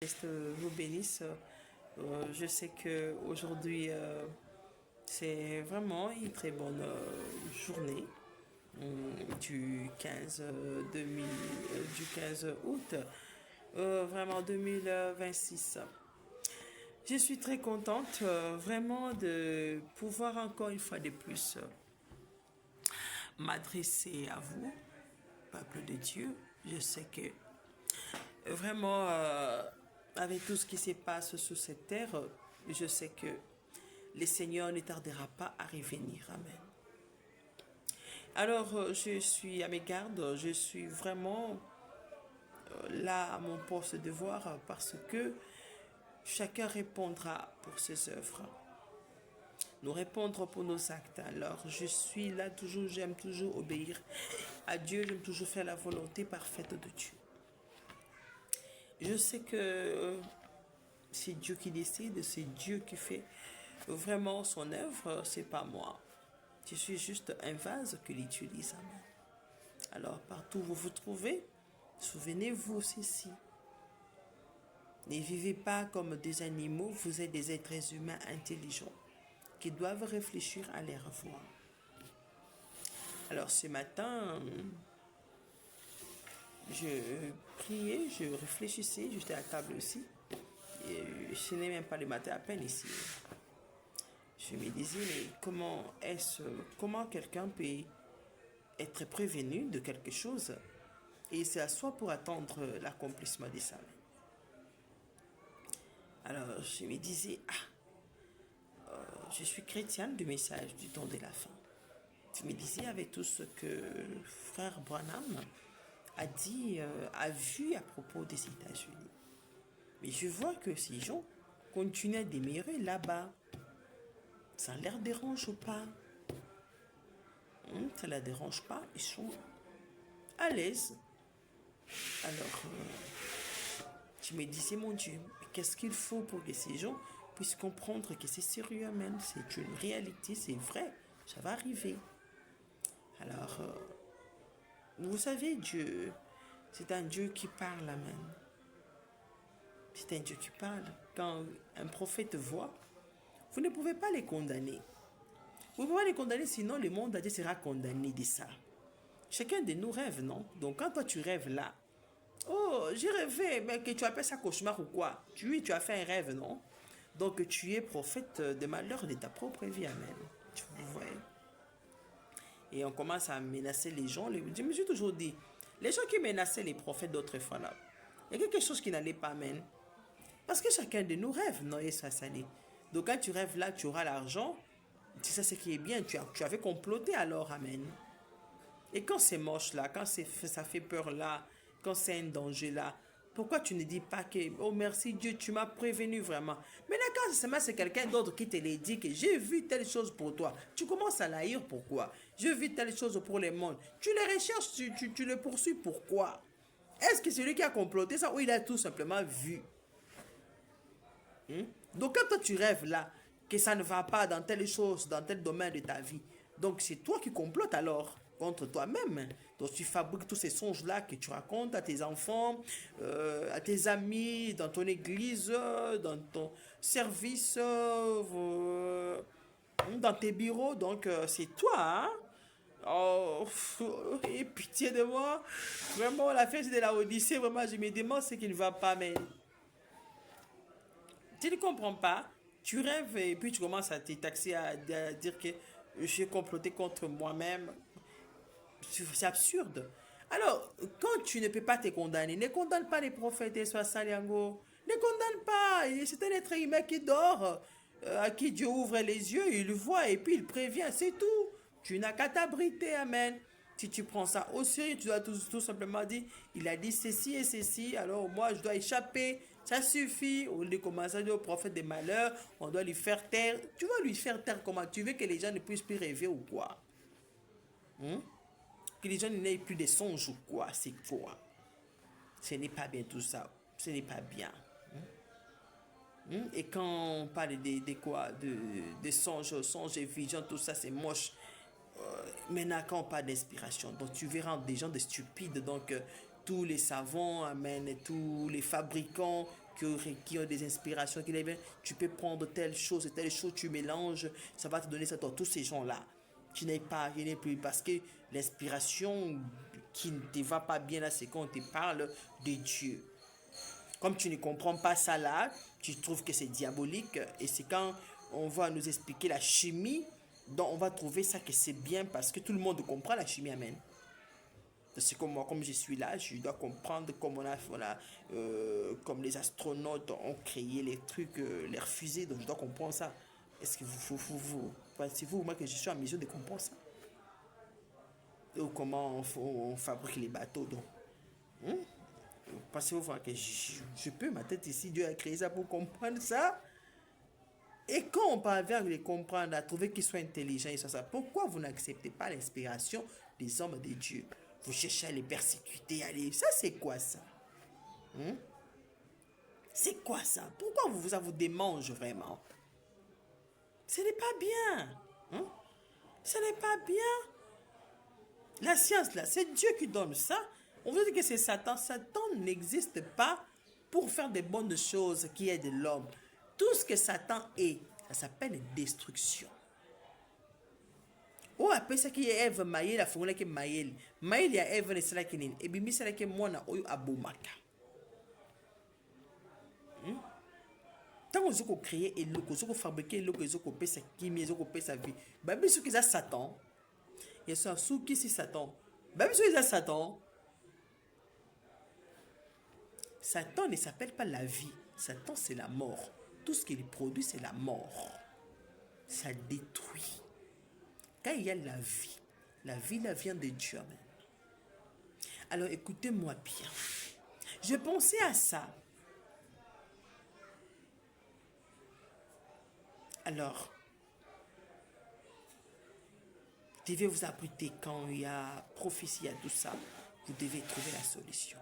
Céleste vous bénisse. Je sais que aujourd'hui c'est vraiment une très bonne journée du 15, 2000, du 15 août, vraiment 2026. Je suis très contente vraiment de pouvoir encore une fois de plus m'adresser à vous, peuple de Dieu. Je sais que vraiment, avec tout ce qui se passe sur cette terre, je sais que le Seigneur ne tardera pas à revenir. Amen. Alors, je suis à mes gardes, je suis vraiment là à mon poste de devoir parce que chacun répondra pour ses œuvres. Nous répondre pour nos actes. Alors, je suis là toujours, j'aime toujours obéir à Dieu, j'aime toujours faire la volonté parfaite de Dieu. Je sais que c'est Dieu qui décide, c'est Dieu qui fait vraiment son œuvre, c'est pas moi. Je suis juste un vase qu'il utilise. Amen. Alors, partout où vous vous trouvez, souvenez-vous ceci. Ne vivez pas comme des animaux, vous êtes des êtres humains intelligents qui doivent réfléchir à leur foi. Alors, ce matin, je priais, je réfléchissais, j'étais à table aussi. Et ce n'est même pas le matin à peine ici. Je me disais, mais comment quelqu'un peut être prévenu de quelque chose et s'assoit pour attendre l'accomplissement de ça. Alors je me disais, je suis chrétienne du message du temps de la fin. Je me disais avec tout ce que frère Branham a dit, a vu à propos des États-Unis. Mais je vois que ces gens continuent à demeurer là-bas. Ça ne leur dérange pas. Ça ne les dérange pas, ils sont à l'aise. Alors, je me disais, mon Dieu, qu'est-ce qu'il faut pour que ces gens puissent comprendre que c'est sérieux, amen. C'est une réalité, c'est vrai, ça va arriver. Alors, vous savez, Dieu, c'est un Dieu qui parle, amen. C'est un Dieu qui parle. Quand un prophète voit, vous ne pouvez pas les condamner. Vous ne pouvez pas les condamner, sinon le monde entier sera condamné de ça. Chacun de nous rêve, non? Donc quand toi tu rêves là, oh, j'ai rêvé, mais que tu appelles ça cauchemar ou quoi? Tu as fait un rêve, non? Donc tu es prophète de malheur de ta propre vie, amen. Vous voyez? Et on commence à menacer les gens. Je me suis toujours dit, les gens qui menaçaient les prophètes d'autrefois là, il y a quelque chose qui n'allait pas, amen. Parce que chacun de nous rêve, non? Et ça dit. Donc quand tu rêves là, tu auras l'argent. C'est ça ce qui est bien. Tu avais comploté alors, amen. Et quand c'est moche là, quand ça fait peur là, quand c'est un danger là, pourquoi tu ne dis pas que, oh merci Dieu, tu m'as prévenu vraiment. Maintenant quand c'est quelqu'un d'autre qui te le dit que j'ai vu telle chose pour toi, tu commences à l'haïr, pourquoi? J'ai vu telle chose pour le monde. Tu les recherches, tu les poursuis, pourquoi? Est-ce que c'est lui qui a comploté ça ou il a tout simplement vu? Donc quand toi tu rêves là, que ça ne va pas dans telle chose, dans tel domaine de ta vie, donc c'est toi qui complotes alors contre toi-même. Donc tu fabriques tous ces songes-là que tu racontes à tes enfants, à tes amis, dans ton église, dans ton service, dans tes bureaux. Donc c'est toi, hein? Oh, et pitié de moi. Vraiment, la fête de la Odyssée, vraiment, je me demande ce qui ne va pas, mais tu ne comprends pas. Tu rêves et puis tu commences à te taxer à dire que j'ai comploté contre moi-même. C'est absurde. Alors, quand tu ne peux pas te condamner, ne condamne pas les prophètes et sois saliango. Ne condamne pas. C'est un être humain qui dort, à qui Dieu ouvre les yeux, il voit et puis il prévient, c'est tout. Tu n'as qu'à t'abriter, amen. Si tu prends ça au sérieux, tu dois tout simplement dire, il a dit ceci et ceci, alors moi je dois échapper, ça suffit. Au lieu de commencer à dire au prophète des malheurs, on doit lui faire taire. Tu vas lui faire taire comment? Tu veux que les gens ne puissent plus rêver ou quoi? Que les gens n'aient plus de songes ou quoi? C'est quoi? Ce n'est pas bien tout ça. Ce n'est pas bien. Et quand on parle de quoi? De songes et visions, tout ça, c'est moche. Maintenant, quand on parle d'inspiration, donc tu verras des gens de stupides. Donc, tous les savants, amen, et tous les fabricants qui ont des inspirations, tu peux prendre telle chose, tu mélanges, ça va te donner ça. Tous ces gens-là, tu n'es plus, parce que l'inspiration qui ne te va pas bien là, c'est quand on te parle de Dieu. Comme tu ne comprends pas ça là, tu trouves que c'est diabolique, et c'est quand on va nous expliquer la chimie, donc on va trouver ça que c'est bien, parce que tout le monde comprend la chimie, amen. C'est comme moi, comme je suis là, je dois comprendre comme comme les astronautes ont créé les trucs, les fusées, donc je dois comprendre ça. Est-ce que pensez-vous moi que je suis en mesure de comprendre ça? Ou comment on fabrique les bateaux, donc pensez-vous voir que je peux, ma tête ici, Dieu a créé ça pour comprendre ça? Et quand on parvient à les comprendre, à trouver qu'ils soient intelligents et ça, pourquoi vous n'acceptez pas l'inspiration des hommes de Dieu? Vous cherchez à les persécuter, ça c'est quoi ça? C'est quoi ça? Pourquoi ça vous démange vraiment? Ce n'est pas bien. Ce n'est pas bien. La science là, c'est Dieu qui donne ça. On veut dire que c'est Satan. Satan n'existe pas pour faire des bonnes choses qui aident l'homme. Tout ce que Satan est, ça s'appelle destruction. Oh, après ça qui est Ève maïe, la formule qui est maïe. Maïe, il y a Ève, et c'est là qui est. Et bien, c'est là qui est moi, oyo abomaka. Tant qu'on a créé et qu'on a fabriqué, qu'on a fait sa chimie, qu'on a fait sa vie. Bien, sûr qu'ils ont Satan. Il y a ceux qui c'est Satan. Bien, sûr qu'ils ont Satan. Satan ne s'appelle pas la vie. Satan, c'est la mort. Tout ce qu'il produit, c'est la mort. Ça détruit. Quand il y a la vie vient de Dieu. Amen. Alors écoutez-moi bien. Je pensais à ça. Alors, vous devez vous abriter quand il y a prophétie, il y a tout ça. Vous devez trouver la solution.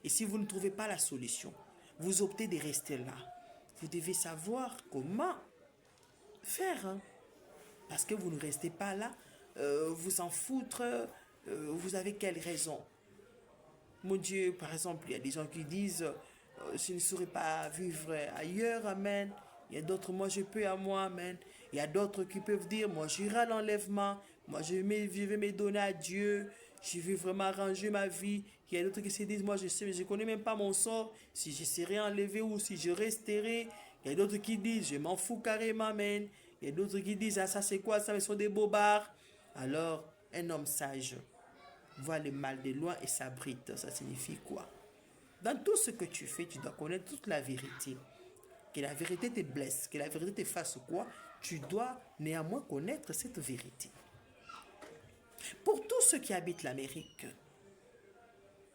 Et si vous ne trouvez pas la solution, vous optez de rester là. Vous devez savoir comment faire. Parce que vous ne restez pas là, vous en foutre, vous avez quelle raison? Mon Dieu, par exemple, il y a des gens qui disent, je ne saurais pas vivre ailleurs, amen. Il y a d'autres, moi je peux à moi, amen. Il y a d'autres qui peuvent dire, moi j'irai à l'enlèvement, moi je vais me donner à Dieu, je veux vraiment arranger ma vie. Il y a d'autres qui se disent, moi je connais même pas mon sort, si je serai enlevé ou si je resterai. Il y a d'autres qui disent, je m'en fous carrément, amen. Il y a d'autres qui disent, ah ça c'est quoi, ça, ils sont des bobards. Alors, un homme sage voit le mal de loin et s'abrite. Ça signifie quoi? Dans tout ce que tu fais, tu dois connaître toute la vérité. Que la vérité te blesse, que la vérité te fasse quoi? Tu dois néanmoins connaître cette vérité. Pour tous ceux qui habitent l'Amérique,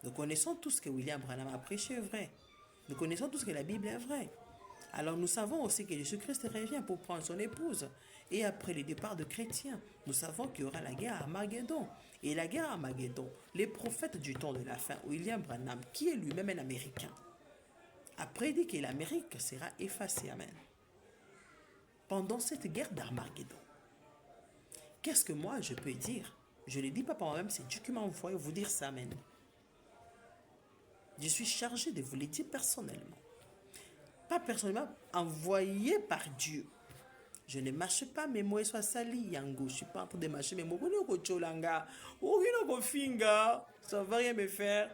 nous connaissons tout ce que William Branham a prêché est vrai. Nous connaissons tout ce que la Bible est vrai. Alors nous savons aussi que Jésus-Christ revient pour prendre son épouse. Et après le départ de chrétiens, nous savons qu'il y aura la guerre à Armageddon. Et la guerre à Armageddon, les prophètes du temps de la fin, William Branham, qui est lui-même un Américain, a prédit que l'Amérique sera effacée. Amen. Pendant cette guerre d'Armageddon, qu'est-ce que moi je peux dire? Je ne le dis pas par moi-même, c'est Dieu qui m'a envoyé vous dire ça. Amen. Je suis chargé de vous le dire personnellement. Pas personnellement, envoyé par Dieu. Je ne marche pas, mes mots soient salis, Yango. Je ne suis pas en train de marcher, mes mots. Ça ne va rien me faire.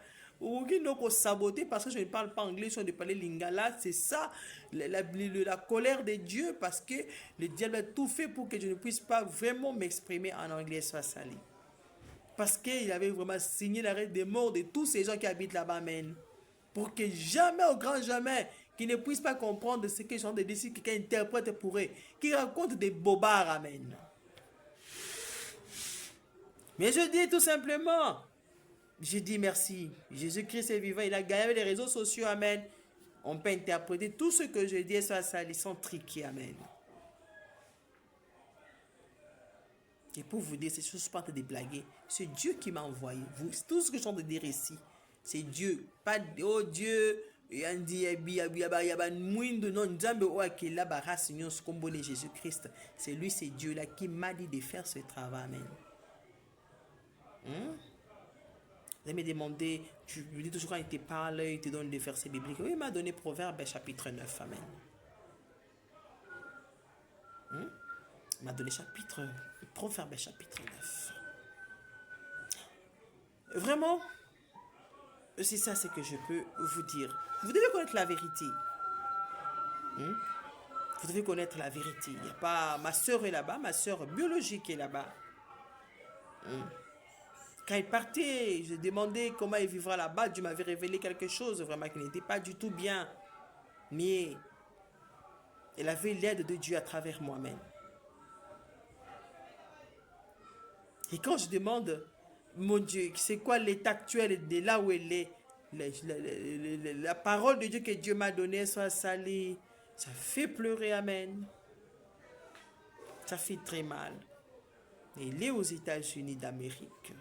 Saboter parce que je ne parle pas anglais, je ne parle lingala. C'est ça, la colère de Dieu, parce que le diable a tout fait pour que je ne puisse pas vraiment m'exprimer en anglais, soit sali. Parce qu'il avait vraiment signé l'arrêt des morts de tous ces gens qui habitent là-bas, amen. Pour que jamais, au grand jamais, qu'ils ne puissent pas comprendre ce que sont des disciples qui interprètent pour eux, qui racontent des bobards, amen. Mais je dis tout simplement, je dis merci. Jésus-Christ est vivant, il a gagné les réseaux sociaux, amen. On peut interpréter tout ce que je dis, ça, ils sont triqués, amen. Et pour vous dire, c'est je ne suis pas en train de blaguer. C'est Dieu qui m'a envoyé. Tout ce que je suis en train de dire ici, c'est Dieu. Pas oh Dieu. Jésus-Christ. C'est lui, c'est Dieu là qui m'a dit de faire ce travail. Amen. Vous allez me demander, tu me dis toujours quand il te parle, il te donne des versets bibliques. Oui, il m'a donné Proverbe chapitre 9. Amen. Il m'a donné Proverbe chapitre 9. Vraiment, c'est ça ce que je peux vous dire. Vous devez connaître la vérité. Vous devez connaître la vérité. Il y a pas... Ma soeur est là-bas, ma soeur biologique est là-bas. Quand il partait, je demandais comment il vivra là-bas. Dieu m'avait révélé quelque chose vraiment qui n'était pas du tout bien. Mais elle avait l'aide de Dieu à travers moi-même. Et quand je demande, mon Dieu, c'est quoi l'état actuel de là où elle est, la parole de Dieu que Dieu m'a donnée soit salée, ça fait pleurer, amen. Ça fait très mal. Elle est aux États-Unis d'Amérique.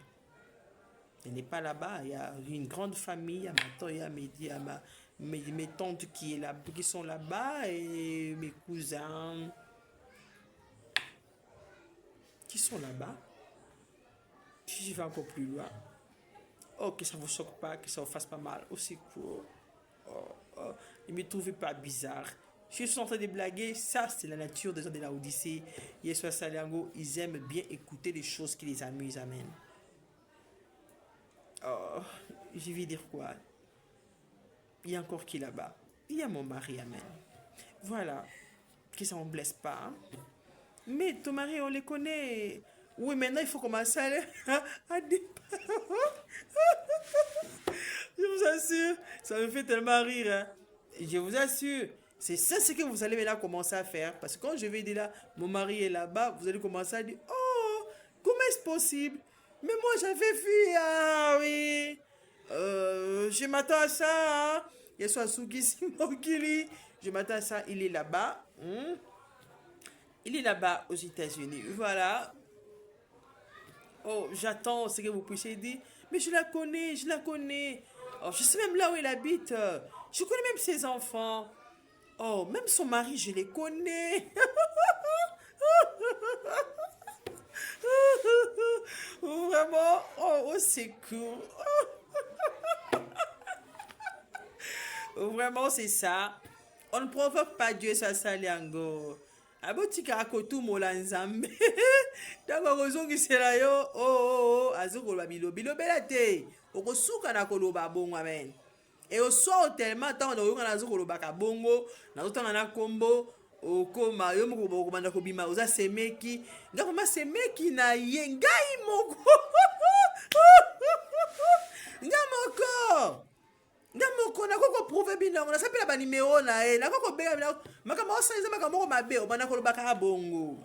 Elle n'est pas là-bas. Il y a une grande famille. Il y a ma tante, il y a mes tantes qui sont là-bas et mes cousins qui sont là-bas. Si je vais encore plus loin, oh, que ça ne vous choque pas, que ça vous fasse pas mal, au secours. Ne me trouvez pas bizarre. Je suis en train de blaguer, ça c'est la nature des gens de la Odyssée. Yeshua Saliango, ils aiment bien écouter des choses qui les amusent, amen. Oh, je vais dire quoi? Il y a encore qui là-bas? Il y a mon mari, amen. Voilà, que ça ne me blesse pas. Hein? Mais ton mari, on les connaît. Oui, maintenant il faut commencer à Je vous assure, ça me fait tellement rire. Hein. Je vous assure, c'est ça ce que vous allez maintenant commencer à faire. Parce que quand je vais dire là, mon mari est là-bas, vous allez commencer à dire, oh, comment est-ce possible? Mais moi j'avais vu, ah oui, je m'attends à ça. Hein. Il y a Swasuki Simokili, je m'attends à ça, il est là-bas. Il est là-bas aux États-Unis. Voilà. Oh, j'attends ce que vous puissiez dire. Mais je la connais, je la connais. Oh, je sais même là où elle habite. Je connais même ses enfants. Oh, même son mari, je les connais. Vraiment, oh, c'est cool. Vraiment, c'est ça. On ne provoque pas Dieu, ça, Saliango. Abotika akotu molanzambe. Tango kozongisela yo, oh, azokoloba bilobela te. Okosuka na koloba bongo, amen. Et au sort tellement tant de yonga nazokoloba ka bongo, nazotanga na kombo, okoma yo moko bokomanda kobima oza semeki. Ngakoma semeki na ye ngai moko. Ngamoko. Ngamoko nakoko prouver binango nasapela ba numéro na e nakoko bega binango makambo osanza makambo mabe obana koloba ka bongo.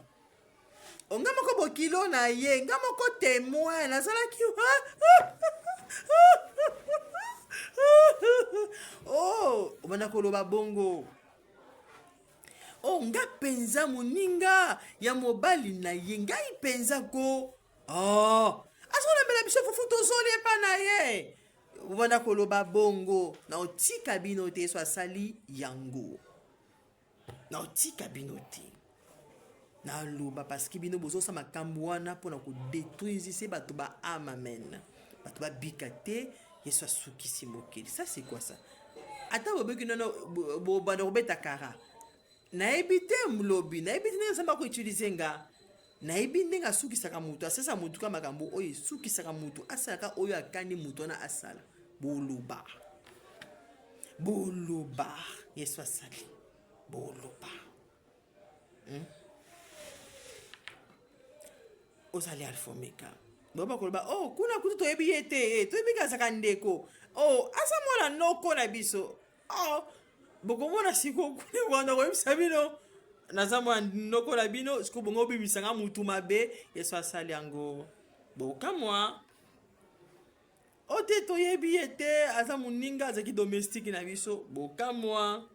Ngamoko bokilo na ye ngamoko témoin nazalaki oh obana koloba bongo. Oh nga penza moninga ya mobali na ye ngai penza ko oh azona mela biso fufu tozoli epa na ye. Wana koloba bongo na otika bino te so asali yango na otika bino te na loba parce que bino bozo sa makambo wana pona ko détruire se bato ba âme amen bato ba bikate yeso asukisi mokili. Ça c'est quoi ça? Ata bobeki nono bo bana robeta kara na ebite mlobi na ebite nzamba ko utiliser nga na ebinde nga sukisaka mutu asasa mutu ka makambo oyo sukisaka mutu asaka oyo akani mutu na asala boloba yesu asali boloba ozali alpha omega boba koloba oh kuna kutu toyebi ete toyebi kazaka ndeko oh asa mwana noko na biso oh bokomona siko kune wanda koyebisa bino naza mwana noko na bino siko bongo bimisanga mutu mabe yesu asali yango bokamwa ote toyebi ete aza moninga azaki domestique na biso bokamwa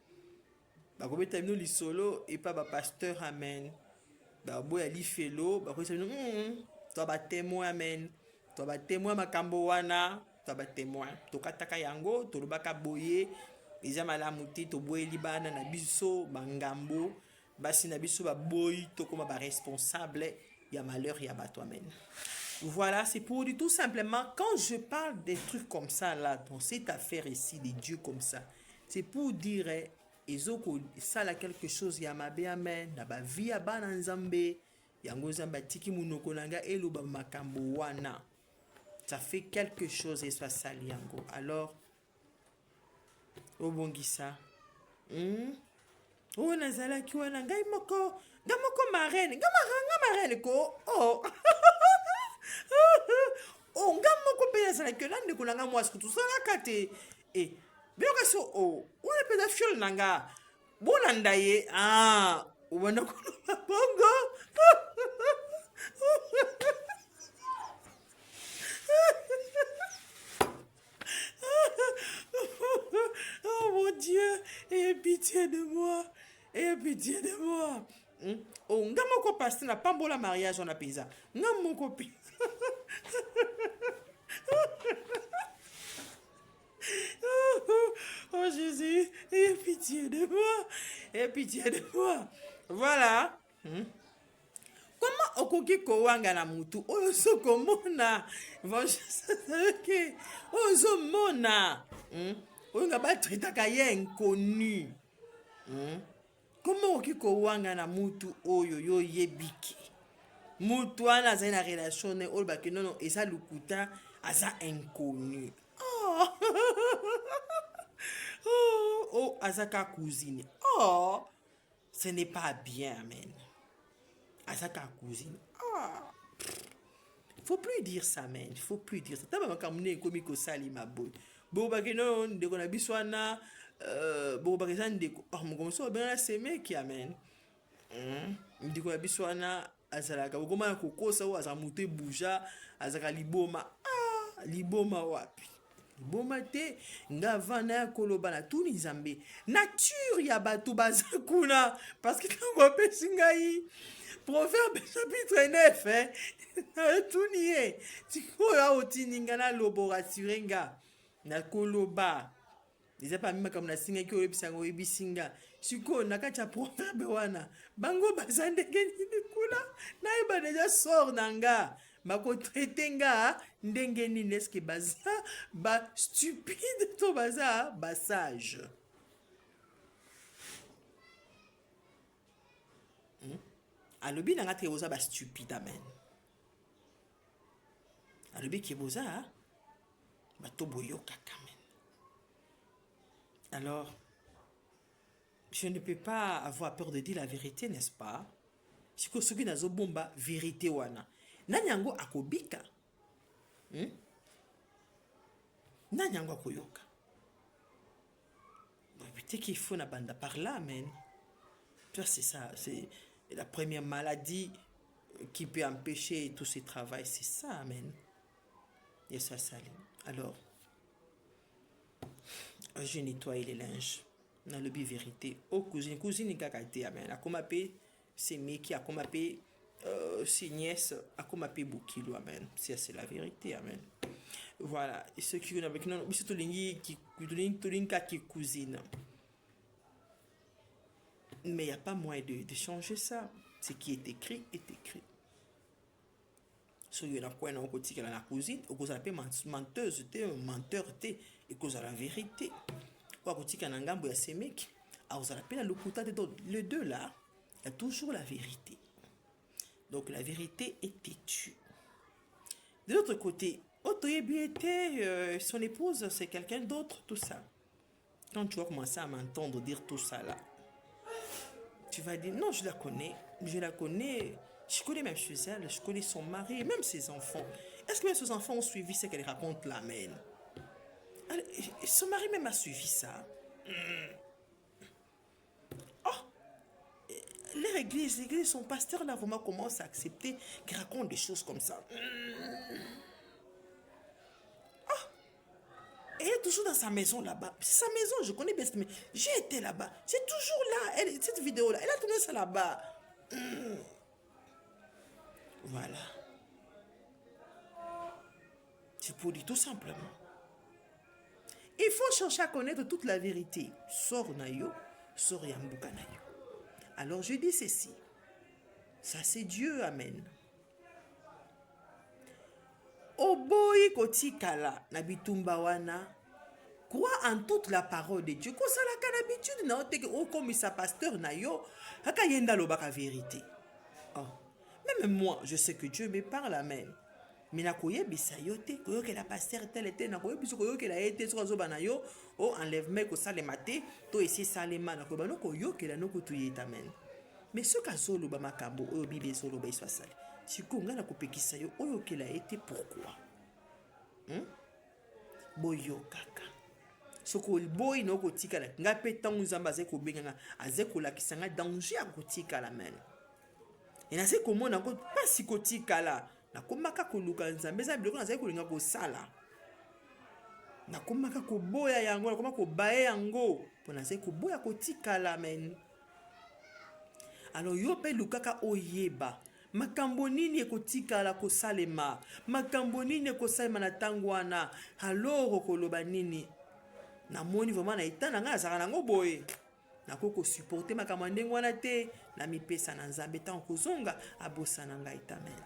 bakobeta bino lisolo epa bapasteur amen baboya lifelo bakoyesa bino to batémoin amen to batémoin makambo wana to batémoin tokataka yango tolobaka boye eza malamu te toboyeli bana na biso bangambo basi na biso baboyi tokoma baresponsable ya malheur ya bato amen. Voilà, c'est pour dire tout simplement, quand je parle des trucs comme ça, là, dans cette affaire ici, des dieux comme ça, c'est pour dire, ça là quelque chose, ya mabe amen, na ba vie ya bana nzambe, yango nzambe tiki munoko nanga eloba makambo wana. Ça fait quelque chose et soit sali yango. Alors, obongisa. Oh, nazalaki wana ngai moko marraine, marraine ko. Oh. Oh, nga moko pe nazalaki na ndeko nanga mwasi kutusalaka te. Eh, beyoka so oh, wana peza fiole nanga. Bolanda ye. Ah, ubanda koloba bongo. Oh mon Dieu, aie pitié de moi. Aie pitié de moi. Oh, nga moko paste na pambola mariage on a pisa. Nga moko pi. Oh Jésus, aie pitié de moi. Aie pitié de moi. Voilà. Comment okoki kowanga na mutu oyo sokomona ke ozo mona oyo nga batritaka ye inconnu. Comment okoki kowanga na mutu oyo yo yebiki mutu wana azali na relation ne oyo baki nono eza lukuta aza inconnu. Oh azaka cousine. Oh ce n'est pas bien, amen. Azaka cousine. Ah. Faut plus dire ça, man. Il faut plus dire ça. T'as même kamune komi ko sali ma boy. Bo bakino ndeko na biswana bo bakisa ndeko. Ah mon comme ça ben c'est mec qui amène. Ndeko na biswana azalaka bokoma kokosa wa azamute buja azaka liboma. Ah, liboma wapi? Liboma te nga vana ya koloba na tuni nzambe. Nature ya bato bazakuna parce que quand pesi ngai Proverbe chapitre 9, hein? Tout nié. Tu crois au ninga na lobo rasurenga. Na koloba. Ils pas même comme na singa ki oyebisango oyebisinga. Siko nakacha proverbe wana. Bango bazande geni kula. Na iba deja sort nanga. Bako traiter nga ndenge ni neske baza ba stupide to baza ba sage. Alobi nanga te boza ba stupide amen. Alobi ki boza ba to boyoka amen. Alors, je ne peux pas avoir peur de dire la vérité, n'est-ce pas? Si ko soki nazo bomba vérité wana. Nanyango akobika. Nanyango akoyoka. Peut-être qu'il faut na banda par là, amen. Tu vois, c'est ça, c'est la première maladie qui peut empêcher tout ce travail, c'est ça, amen. Et ça, ça. Alors, je nettoie les linges. Dans le bi vérité. Oh, cousine, kakate, amen. A comme appelé, c'est Meki, a comme appelé, c'est nièce, a comme appelé Boukilo, amen. C'est la vérité, amen. Voilà. Et ceux qui ont avec nous, c'est tout qui cousine. Mais il n'y a pas moyen de changer ça. Ce qui est écrit est écrit. Si vous avez un côté qui est la cousine, vous avez menteuse, menteur, et vous avez la vérité. Vous avez un gambo ya semek, vous avez le côté de les deux là, il y a toujours la vérité. Donc la vérité est têtue. De l'autre côté, son épouse, c'est quelqu'un d'autre, tout ça. Quand tu vas commencer à m'entendre dire tout ça là, tu vas dire, non, je la connais, je connais même chez elle, je connais son mari, même ses enfants. Est-ce que même ses enfants ont suivi ce qu'elle raconte là, même? Son mari même a suivi ça. Oh, l'église, son pasteur là vraiment commence à accepter qu'il raconte des choses comme ça. Elle est toujours dans sa maison là-bas. C'est sa maison, je connais bien cette maison. J'ai été là-bas. C'est toujours là. Cette vidéo-là, elle a tourné ça là-bas. Voilà. C'est pour dire tout simplement. Il faut chercher à connaître toute la vérité. Sors nayo, sors yambuka nayo. Alors je dis ceci. Ça c'est Dieu, amen. oboyi kotikala na bitumba wana. Crois en toute la parole de Dieu. Kosalaka d'habitude na oteke okomisa pasteur na yo aka yenda lobaka vérité. Oh. Même moi, je sais que Dieu me parle, amen. Mais na koyebisa yo te koyoke la pasteur tel était na koyebisa koyoke la ete so zo bana yo o enlèvement ko salema te to esi salema na ko bano koyoke la no kutuyeta amen. Mais ce ka zolo ba makambo oyo bible zolo ba iswa sale. Sikonga na kopekisa yo oyoke la ete pourquoi? Boyo kaka. Soko boy no kotika la nga pe tangu nzamba ze ko benga aze ko la kisanga danger ya kotika la men. Et na se komona ko pasi kotika la na komaka koluka nzambe za biloko na ze kolinga ko sala. Na komaka ko boya yango na komaka ko bae yango pona ze ko boya kotika la men. Alors yo pe lukaka oyeba makambo nini ekotika la kosalema makambo nini ekosalema na tango wana alors koloba nini na moni vraiment na etana nga azaka nango boye na koko supporter makambo ndenge wana te na mipesa na nzambe tant kozonga abosana ngai amen.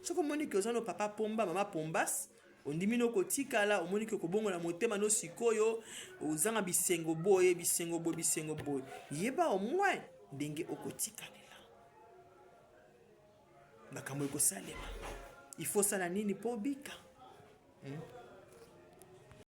Soko moni ke ozano papa pomba mama pombas ondimi no kotikala omoni ke kobongo na motema no sikoyo ozanga bisengo boye yeba au moins ndenge okotikalela makambo ekosalema il faut sala nini po bika